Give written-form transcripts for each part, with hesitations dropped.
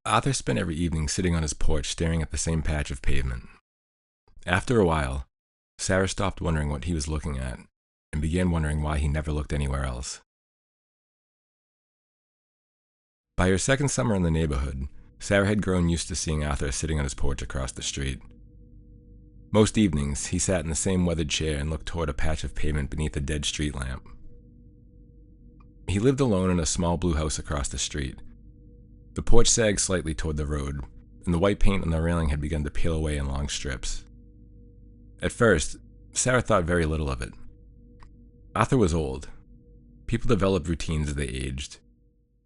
Arthur spent every evening sitting on his porch staring at the same patch of pavement. After a while, Sarah stopped wondering what he was looking at and began wondering why he never looked anywhere else. By her second summer in the neighborhood, Sarah had grown used to seeing Arthur sitting on his porch across the street. Most evenings, he sat in the same weathered chair and looked toward a patch of pavement beneath a dead street lamp. He lived alone in a small blue house across the street. The porch sagged slightly toward the road, and the white paint on the railing had begun to peel away in long strips. At first, Sarah thought very little of it. Arthur was old. People developed routines as they aged.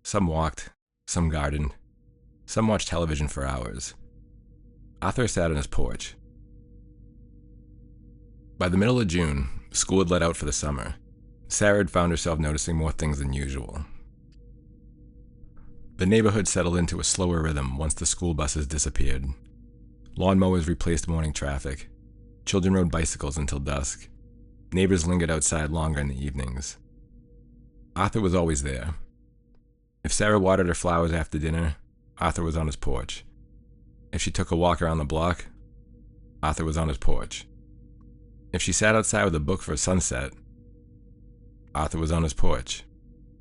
Some walked, some gardened, some watched television for hours. Arthur sat on his porch. By the middle of June, school had let out for the summer. Sarah had found herself noticing more things than usual. The neighborhood settled into a slower rhythm once the school buses disappeared. Lawnmowers replaced morning traffic. Children rode bicycles until dusk. Neighbors lingered outside longer in the evenings. Arthur was always there. If Sarah watered her flowers after dinner, Arthur was on his porch. If she took a walk around the block, Arthur was on his porch. If she sat outside with a book for sunset, Arthur was on his porch,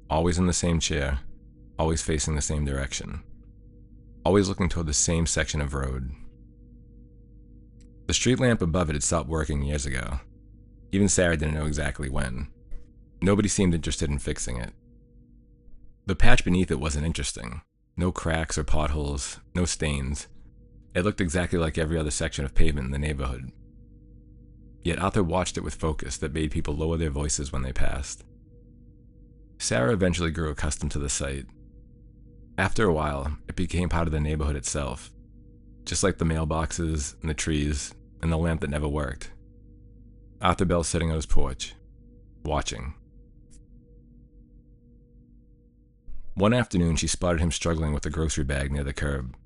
always in the same chair, always facing the same direction, always looking toward the same section of road. The street lamp above it had stopped working years ago. Even Sarah didn't know exactly when. Nobody seemed interested in fixing it. The patch beneath it wasn't interesting. No cracks or potholes, no stains. It looked exactly like every other section of pavement in the neighborhood. Yet Arthur watched it with focus that made people lower their voices when they passed. Sarah eventually grew accustomed to the sight. After a while, it became part of the neighborhood itself, just like the mailboxes and the trees and the lamp that never worked. Arthur Bell sitting on his porch, watching. One afternoon, she spotted him struggling with a grocery bag near the curb.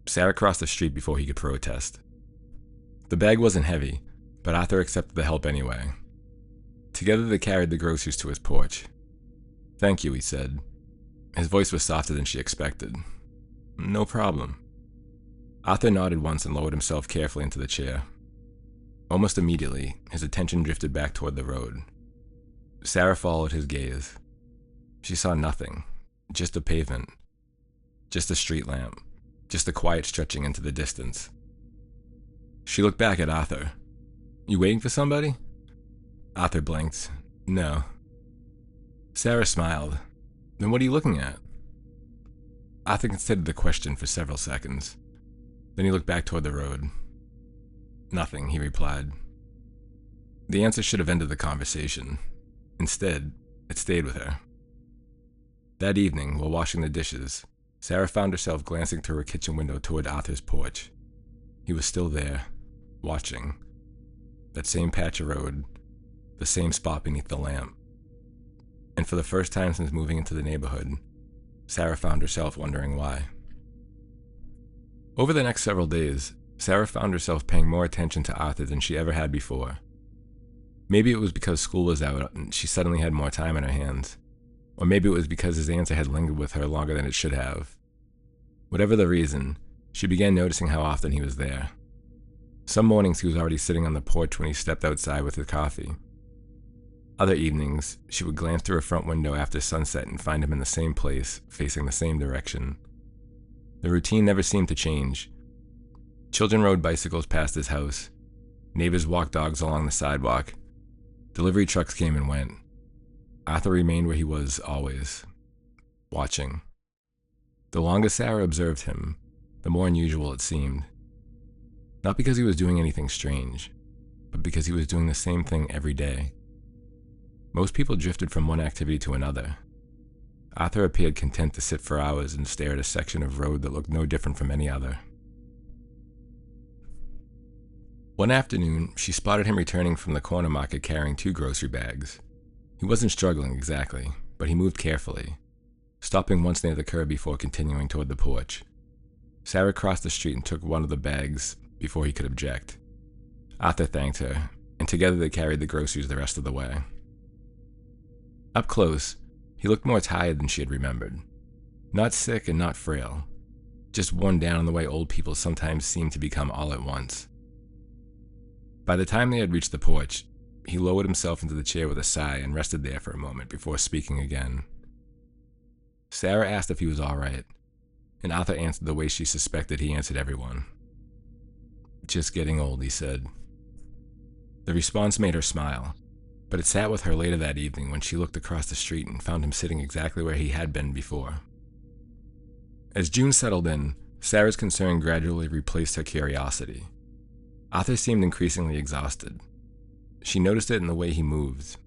Sarah crossed the street before he could protest. The bag wasn't heavy, but Arthur accepted the help anyway. Together they carried the groceries to his porch. "Thank you," he said. His voice was softer than she expected. "No problem." Arthur nodded once and lowered himself carefully into the chair. Almost immediately, his attention drifted back toward the road. Sarah followed his gaze. She saw nothing, just a pavement, just a street lamp, just a quiet stretching into the distance. She looked back at Arthur. "You waiting for somebody?" Arthur blinked. "No." Sarah smiled. "Then what are you looking at?" Arthur considered the question for several seconds. Then he looked back toward the road. "Nothing," he replied. The answer should have ended the conversation. Instead, it stayed with her. That evening, while washing the dishes, Sarah found herself glancing through her kitchen window toward Arthur's porch. He was still there, watching. That same patch of road, the same spot beneath the lamp. And for the first time since moving into the neighborhood, Sarah found herself wondering why. Over the next several days, Sarah found herself paying more attention to Arthur than she ever had before. Maybe it was because school was out and she suddenly had more time on her hands. Or maybe it was because his answer had lingered with her longer than it should have. Whatever the reason, she began noticing how often he was there. Some mornings he was already sitting on the porch when he stepped outside with his coffee. Other evenings, she would glance through her front window after sunset and find him in the same place, facing the same direction. The routine never seemed to change. Children rode bicycles past his house. Neighbors walked dogs along the sidewalk. Delivery trucks came and went. Arthur remained where he was always, watching. The longer Sarah observed him, the more unusual it seemed. Not because he was doing anything strange, but because he was doing the same thing every day. Most people drifted from one activity to another. Arthur appeared content to sit for hours and stare at a section of road that looked no different from any other. One afternoon, she spotted him returning from the corner market carrying 2 grocery bags. He wasn't struggling exactly, but he moved carefully, stopping once near the curb before continuing toward the porch. Sarah crossed the street and took one of the bags before he could object. Arthur thanked her, and together they carried the groceries the rest of the way. Up close, he looked more tired than she had remembered. Not sick and not frail, just worn down in the way old people sometimes seem to become all at once. By the time they had reached the porch, he lowered himself into the chair with a sigh and rested there for a moment before speaking again. Sarah asked if he was all right, and Arthur answered the way she suspected he answered everyone. "Just getting old," he said. The response made her smile, but it sat with her later that evening when she looked across the street and found him sitting exactly where he had been before. As June settled in, Sarah's concern gradually replaced her curiosity. Arthur seemed increasingly exhausted. She noticed it in the way he moved,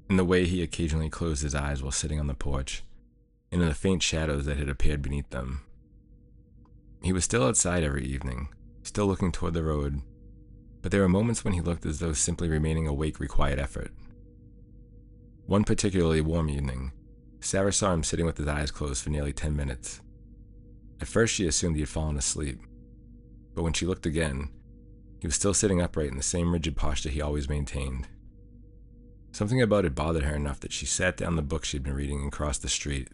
in the way he occasionally closed his eyes while sitting on the porch, and in the faint shadows that had appeared beneath them. He was still outside every evening, still looking toward the road, but there were moments when he looked as though simply remaining awake required effort. One particularly warm evening, Sarah saw him sitting with his eyes closed for nearly 10 minutes. At first she assumed he had fallen asleep, but when she looked again, he was still sitting upright in the same rigid posture he always maintained. Something about it bothered her enough that she sat down the book she'd been reading and crossed the street.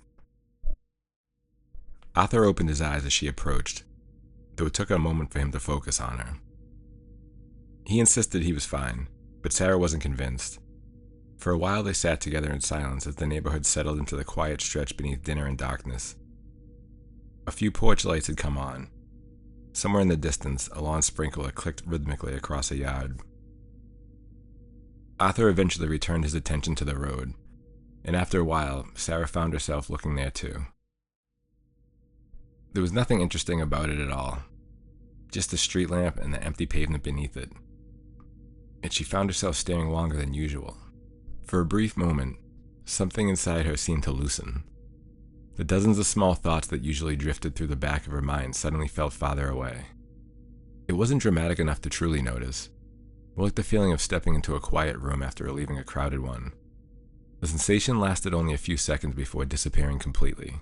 Arthur opened his eyes as she approached, though it took a moment for him to focus on her. He insisted he was fine, but Sarah wasn't convinced. For a while they sat together in silence as the neighborhood settled into the quiet stretch beneath dinner and darkness. A few porch lights had come on. Somewhere in the distance, a lawn sprinkler clicked rhythmically across a yard. Arthur eventually returned his attention to the road, and after a while, Sarah found herself looking there too. There was nothing interesting about it at all, just the street lamp and the empty pavement beneath it. Yet she found herself staring longer than usual. For a brief moment, something inside her seemed to loosen. The dozens of small thoughts that usually drifted through the back of her mind suddenly felt farther away. It wasn't dramatic enough to truly notice, more like the feeling of stepping into a quiet room after leaving a crowded one. The sensation lasted only a few seconds before disappearing completely.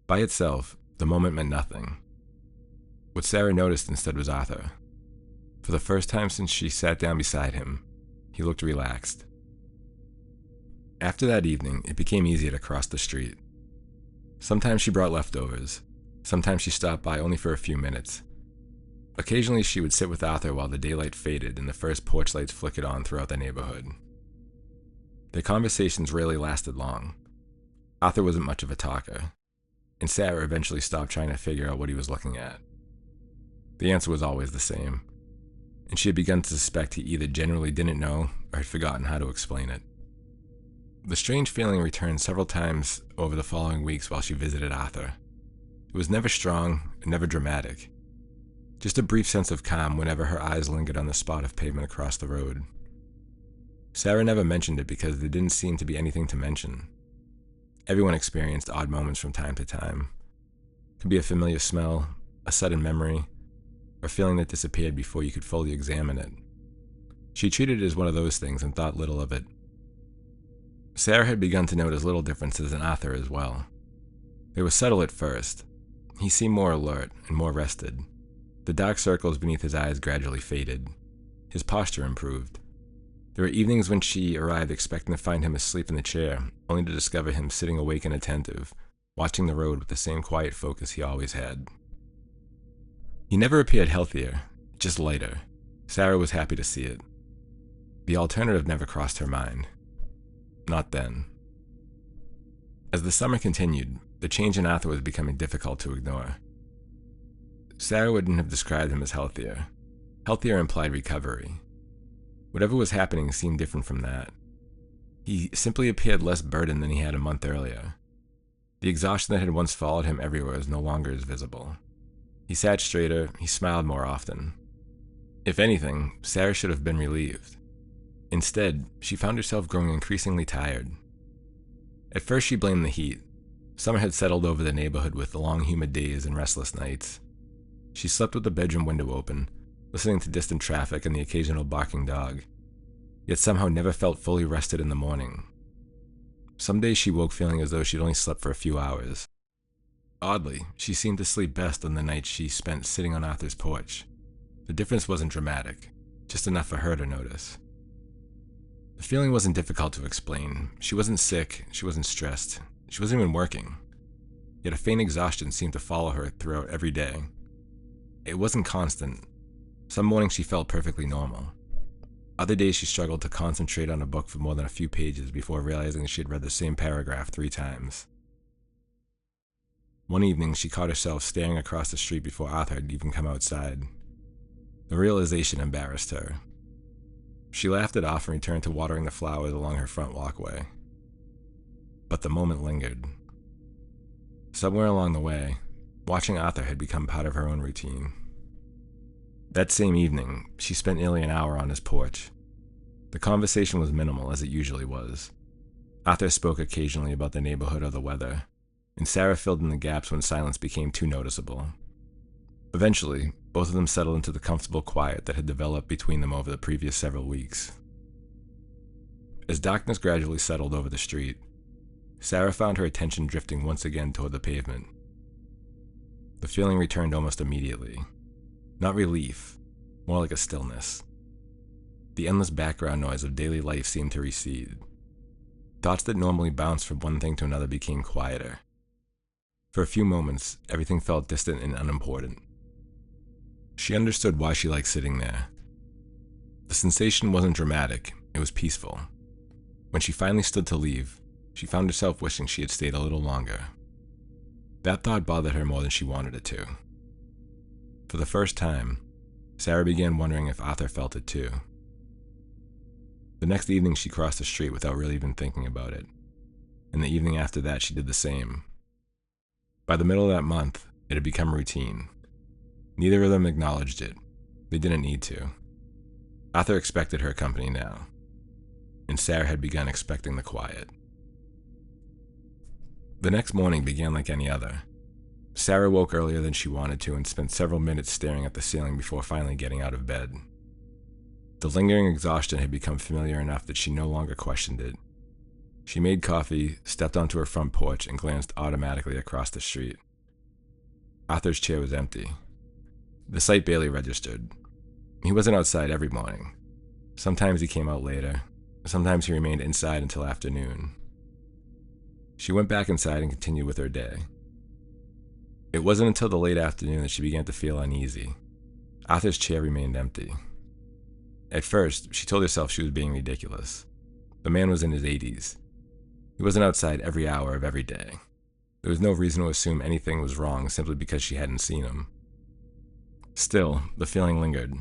By itself, the moment meant nothing. What Sarah noticed instead was Arthur. For the first time since she sat down beside him, he looked relaxed. After that evening, it became easier to cross the street. Sometimes she brought leftovers. Sometimes she stopped by only for a few minutes. Occasionally she would sit with Arthur while the daylight faded and the first porch lights flickered on throughout the neighborhood. Their conversations rarely lasted long. Arthur wasn't much of a talker, and Sarah eventually stopped trying to figure out what he was looking at. The answer was always the same, and she had begun to suspect he either genuinely didn't know or had forgotten how to explain it. The strange feeling returned several times over the following weeks while she visited Arthur. It was never strong and never dramatic. Just a brief sense of calm whenever her eyes lingered on the spot of pavement across the road. Sarah never mentioned it because there didn't seem to be anything to mention. Everyone experienced odd moments from time to time. It could be a familiar smell, a sudden memory, or a feeling that disappeared before you could fully examine it. She treated it as one of those things and thought little of it. Sarah had begun to notice little differences in Arthur as well. They were subtle at first. He seemed more alert and more rested. The dark circles beneath his eyes gradually faded. His posture improved. There were evenings when she arrived expecting to find him asleep in the chair, only to discover him sitting awake and attentive, watching the road with the same quiet focus he always had. He never appeared healthier, just lighter. Sarah was happy to see it. The alternative never crossed her mind. Not then. As the summer continued, the change in Arthur was becoming difficult to ignore. Sarah wouldn't have described him as healthier. Healthier implied recovery. Whatever was happening seemed different from that. He simply appeared less burdened than he had a month earlier. The exhaustion that had once followed him everywhere was no longer as visible. He sat straighter, he smiled more often. If anything, Sarah should have been relieved. Instead, she found herself growing increasingly tired. At first she blamed the heat. Summer had settled over the neighborhood with the long humid days and restless nights. She slept with the bedroom window open, listening to distant traffic and the occasional barking dog, yet somehow never felt fully rested in the morning. Some days she woke feeling as though she'd only slept for a few hours. Oddly, she seemed to sleep best on the nights she spent sitting on Arthur's porch. The difference wasn't dramatic, just enough for her to notice. The feeling wasn't difficult to explain. She wasn't sick, she wasn't stressed, she wasn't even working. yet a faint exhaustion seemed to follow her throughout every day. It wasn't constant. Some mornings she felt perfectly normal. Other days she struggled to concentrate on a book for more than a few pages before realizing she had read the same paragraph 3 times. One evening, she caught herself staring across the street before Arthur had even come outside. The realization embarrassed her. She laughed it off and returned to watering the flowers along her front walkway. But the moment lingered. Somewhere along the way, watching Arthur had become part of her own routine. That same evening, she spent nearly an hour on his porch. The conversation was minimal, as it usually was. Arthur spoke occasionally about the neighborhood or the weather, and Sarah filled in the gaps when silence became too noticeable. Eventually, both of them settled into the comfortable quiet that had developed between them over the previous several weeks. As darkness gradually settled over the street, Sarah found her attention drifting once again toward the pavement. The feeling returned almost immediately. Not relief, more like a stillness. The endless background noise of daily life seemed to recede. Thoughts that normally bounced from one thing to another became quieter. For a few moments, everything felt distant and unimportant. She understood why she liked sitting there. The sensation wasn't dramatic, it was peaceful. When she finally stood to leave, she found herself wishing she had stayed a little longer. That thought bothered her more than she wanted it to. For the first time, Sarah began wondering if Arthur felt it too. The next evening she crossed the street without really even thinking about it, and the evening after that she did the same. By the middle of that month, it had become routine. Neither of them acknowledged it. They didn't need to. Arthur expected her company now, and Sarah had begun expecting the quiet. The next morning began like any other. Sarah woke earlier than she wanted to and spent several minutes staring at the ceiling before finally getting out of bed. The lingering exhaustion had become familiar enough that she no longer questioned it. She made coffee, stepped onto her front porch, and glanced automatically across the street. Arthur's chair was empty. The sight barely registered. He wasn't outside every morning. Sometimes he came out later. Sometimes he remained inside until afternoon. She went back inside and continued with her day. It wasn't until the late afternoon that she began to feel uneasy. Arthur's chair remained empty. At first, she told herself she was being ridiculous. The man was in his 80s. He wasn't outside every hour of every day. There was no reason to assume anything was wrong simply because she hadn't seen him. Still, the feeling lingered.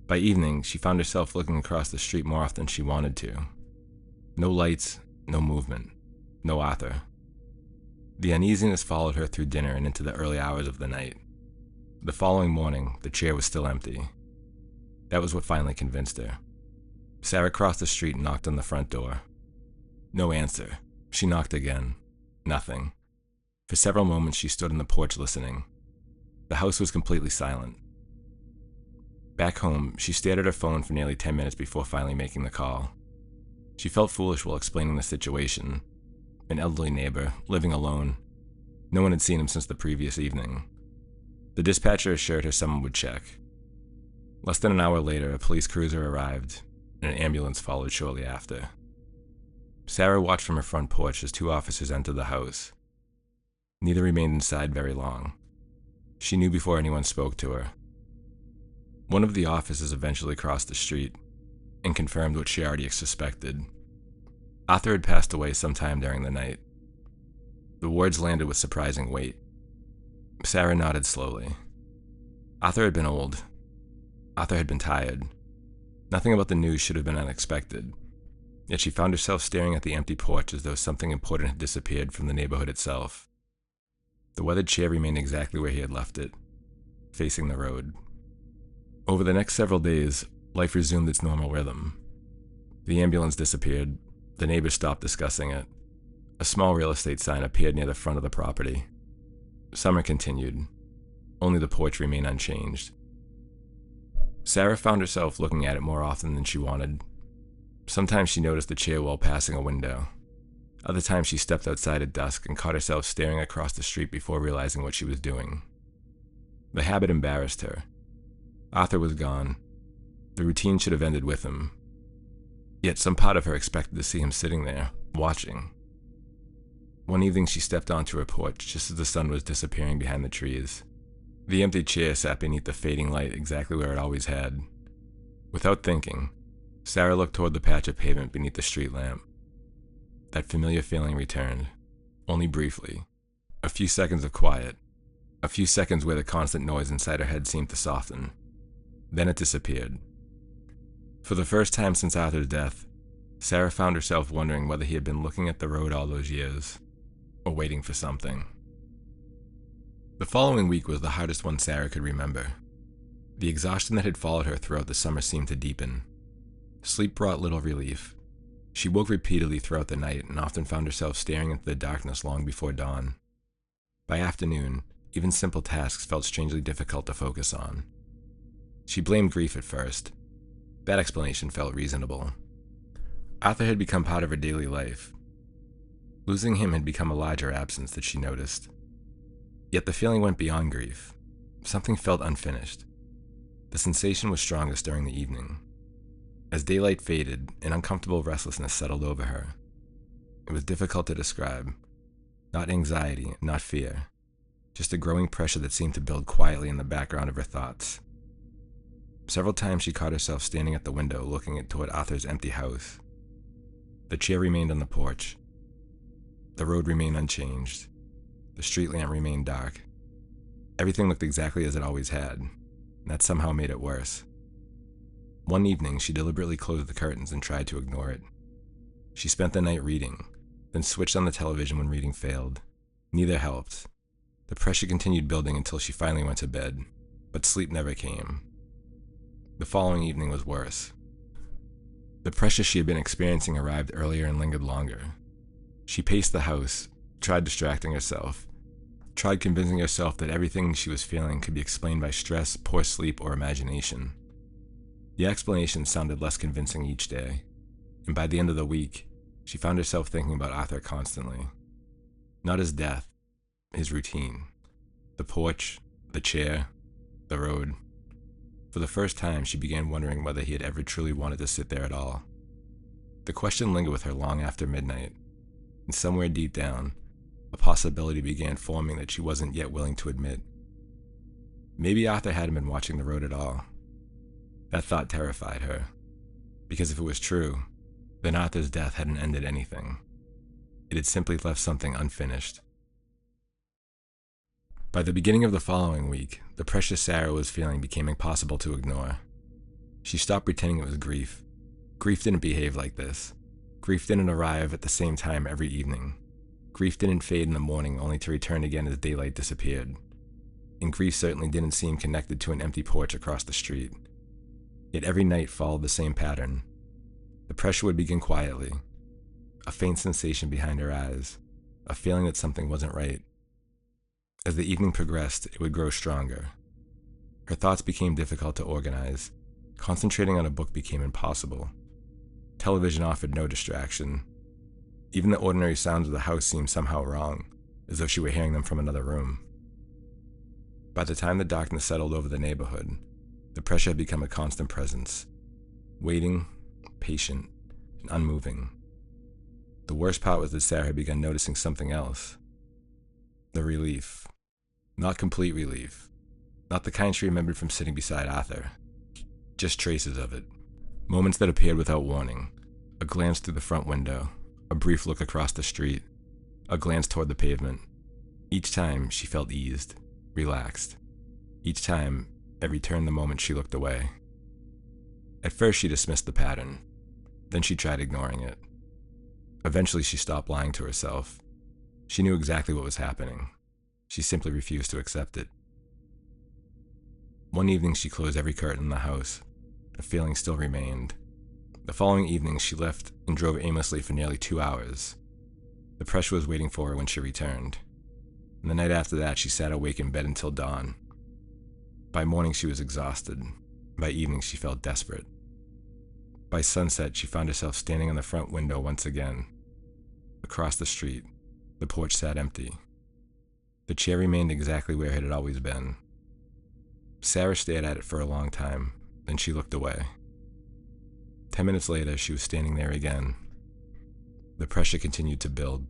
By evening, she found herself looking across the street more often than she wanted to. No lights, no movement, no Arthur. The uneasiness followed her through dinner and into the early hours of the night. The following morning, the chair was still empty. That was what finally convinced her. Sarah crossed the street and knocked on the front door. No answer. She knocked again. Nothing. For several moments she stood on the porch listening. The house was completely silent. Back home, she stared at her phone for nearly 10 minutes before finally making the call. She felt foolish while explaining the situation. An elderly neighbor, living alone. No one had seen him since the previous evening. The dispatcher assured her someone would check. Less than an hour later, a police cruiser arrived, and an ambulance followed shortly after. Sarah watched from her front porch as 2 officers entered the house. Neither remained inside very long. She knew before anyone spoke to her. One of the officers eventually crossed the street and confirmed what she already suspected. Arthur had passed away sometime during the night. The words landed with surprising weight. Sarah nodded slowly. Arthur had been old. Arthur had been tired. Nothing about the news should have been unexpected. Yet she found herself staring at the empty porch as though something important had disappeared from the neighborhood itself. The weathered chair remained exactly where he had left it, facing the road. Over the next several days, life resumed its normal rhythm. The ambulance disappeared. The neighbors stopped discussing it. A small real estate sign appeared near the front of the property. Summer continued. Only the porch remained unchanged. Sarah found herself looking at it more often than she wanted. Sometimes she noticed the chair while passing a window. Other times she stepped outside at dusk and caught herself staring across the street before realizing what she was doing. The habit embarrassed her. Arthur was gone. The routine should have ended with him. Yet some part of her expected to see him sitting there, watching. One evening she stepped onto her porch just as the sun was disappearing behind the trees. The empty chair sat beneath the fading light exactly where it always had. Without thinking, Sarah looked toward the patch of pavement beneath the street lamp. That familiar feeling returned, only briefly. A few seconds of quiet, a few seconds where the constant noise inside her head seemed to soften. Then it disappeared. For the first time since Arthur's death, Sarah found herself wondering whether he had been looking at the road all those years, or waiting for something. The following week was the hardest one Sarah could remember. The exhaustion that had followed her throughout the summer seemed to deepen. Sleep brought little relief. She woke repeatedly throughout the night and often found herself staring into the darkness long before dawn. By afternoon, even simple tasks felt strangely difficult to focus on. She blamed grief at first. That explanation felt reasonable. Arthur had become part of her daily life. Losing him had become a larger absence that she noticed. Yet the feeling went beyond grief. Something felt unfinished. The sensation was strongest during the evening. As daylight faded, an uncomfortable restlessness settled over her. It was difficult to describe. Not anxiety, not fear. Just a growing pressure that seemed to build quietly in the background of her thoughts. Several times she caught herself standing at the window looking toward Arthur's empty house. The chair remained on the porch. The road remained unchanged. The street lamp remained dark. Everything looked exactly as it always had, and that somehow made it worse. One evening, she deliberately closed the curtains and tried to ignore it. She spent the night reading, then switched on the television when reading failed. Neither helped. The pressure continued building until she finally went to bed, but sleep never came. The following evening was worse. The pressure she had been experiencing arrived earlier and lingered longer. She paced the house, tried distracting herself, tried convincing herself that everything she was feeling could be explained by stress, poor sleep, or imagination. The explanation sounded less convincing each day, and by the end of the week, she found herself thinking about Arthur constantly. Not his death, his routine. The porch, the chair, the road. For the first time, she began wondering whether he had ever truly wanted to sit there at all. The question lingered with her long after midnight, and somewhere deep down, a possibility began forming that she wasn't yet willing to admit. Maybe Arthur hadn't been watching the road at all. That thought terrified her, because if it was true, then Arthur's death hadn't ended anything. It had simply left something unfinished. By the beginning of the following week, the pressure Sarah was feeling became impossible to ignore. She stopped pretending it was grief. Grief didn't behave like this. Grief didn't arrive at the same time every evening. Grief didn't fade in the morning only to return again as daylight disappeared. And grief certainly didn't seem connected to an empty porch across the street. Yet every night followed the same pattern. The pressure would begin quietly. A faint sensation behind her eyes. A feeling that something wasn't right. As the evening progressed, it would grow stronger. Her thoughts became difficult to organize. Concentrating on a book became impossible. Television offered no distraction. Even the ordinary sounds of the house seemed somehow wrong, as though she were hearing them from another room. By the time the darkness settled over the neighborhood, the pressure had become a constant presence, waiting, patient, and unmoving. The worst part was that Sarah had begun noticing something else. The relief. Not complete relief. Not the kind she remembered from sitting beside Arthur. Just traces of it. Moments that appeared without warning. A glance through the front window. A brief look across the street. A glance toward the pavement. Each time, she felt eased, relaxed. Each time, it returned the moment she looked away. At first, she dismissed the pattern. Then she tried ignoring it. Eventually, she stopped lying to herself. She knew exactly what was happening. She simply refused to accept it. One evening, she closed every curtain in the house. The feeling still remained. The following evening, she left and drove aimlessly for nearly 2 hours. The pressure was waiting for her when she returned. And the night after that, she sat awake in bed until dawn. By morning, she was exhausted. By evening, she felt desperate. By sunset, she found herself standing on the front window once again. Across the street, the porch sat empty. The chair remained exactly where it had always been. Sarah stared at it for a long time, then she looked away. 10 minutes later, she was standing there again. The pressure continued to build.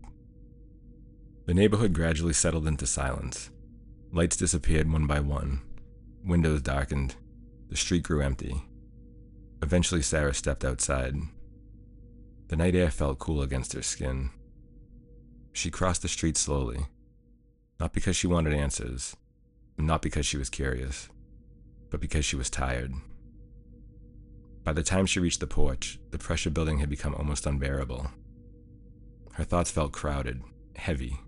The neighborhood gradually settled into silence. Lights disappeared one by one. Windows darkened. The street grew empty. Eventually, Sarah stepped outside. The night air felt cool against her skin. She crossed the street slowly, not because she wanted answers, not because she was curious, but because she was tired. By the time she reached the porch, the pressure building had become almost unbearable. Her thoughts felt crowded, heavy.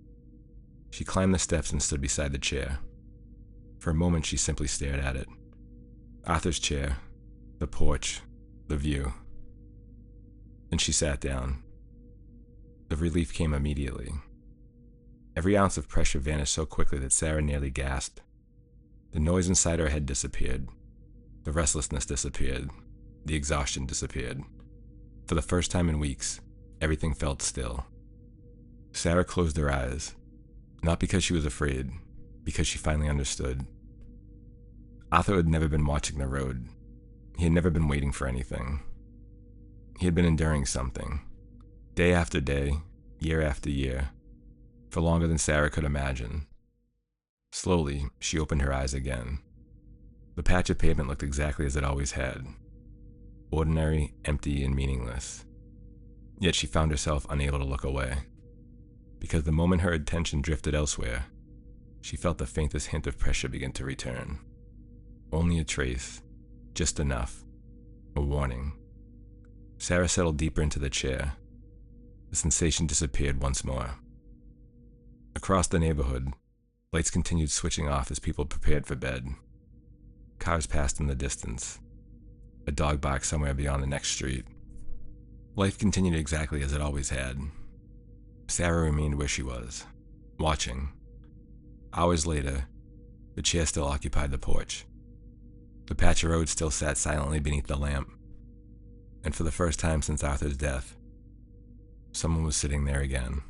She climbed the steps and stood beside the chair. For a moment, she simply stared at it. Arthur's chair, the porch, the view. Then she sat down. The relief came immediately. Every ounce of pressure vanished so quickly that Sarah nearly gasped. The noise inside her head disappeared. The restlessness disappeared. The exhaustion disappeared. For the first time in weeks, everything felt still. Sarah closed her eyes, not because she was afraid, because she finally understood. Arthur had never been watching the road. He had never been waiting for anything. He had been enduring something, day after day, year after year, for longer than Sarah could imagine. Slowly, she opened her eyes again. The patch of pavement looked exactly as it always had. Ordinary, empty, and meaningless. Yet she found herself unable to look away. Because the moment her attention drifted elsewhere, she felt the faintest hint of pressure begin to return. Only a trace, just enough, a warning. Sarah settled deeper into the chair. The sensation disappeared once more. Across the neighborhood, lights continued switching off as people prepared for bed. Cars passed in the distance. A dog barked somewhere beyond the next street. Life continued exactly as it always had. Sarah remained where she was, watching. Hours later, the chair still occupied the porch. The patch of road still sat silently beneath the lamp. And for the first time since Arthur's death, someone was sitting there again.